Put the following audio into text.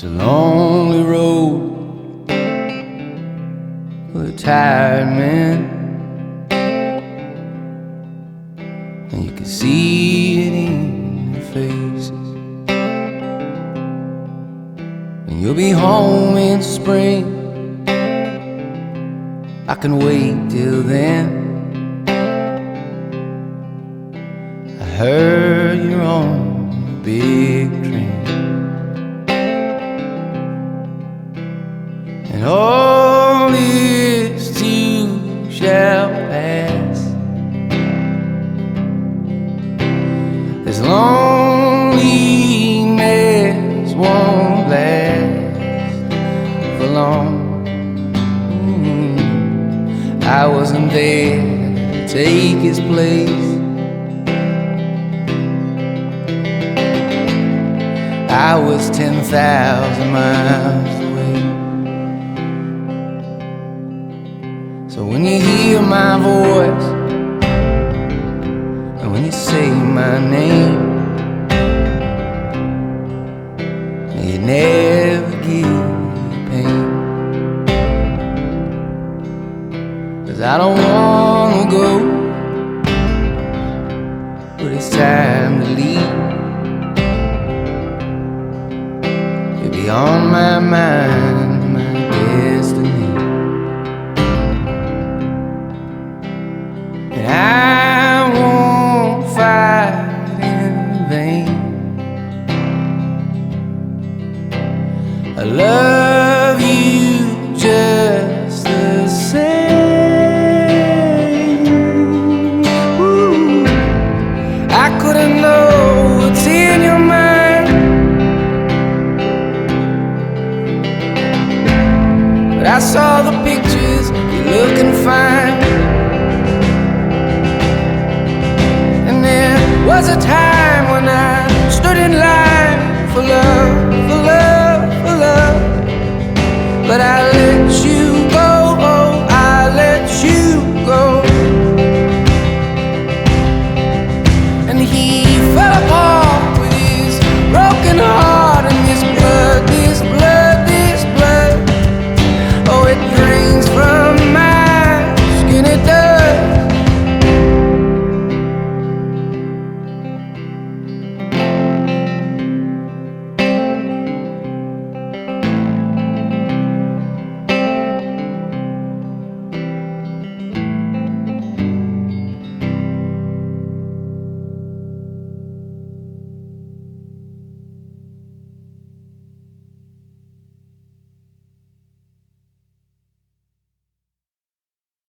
It's a lonely road with a tired man, and you can see it in their faces. And you'll be home in spring, I can wait till then. I heard you're on a big train, and all this too shall pass. This loneliness won't last for long. I wasn't there to take his place. I was 10,000 miles away. So when you hear my voice, and when you say my name, may it never give you pain. 'Cause I don't wanna go, but it's time to leave. You're beyond my mind, my destiny. And I won't fight in vain. I love you just the same. Ooh, I couldn't know what's in your mind, but I saw the pictures, you're looking fine. And there was a time when I stood in line for love,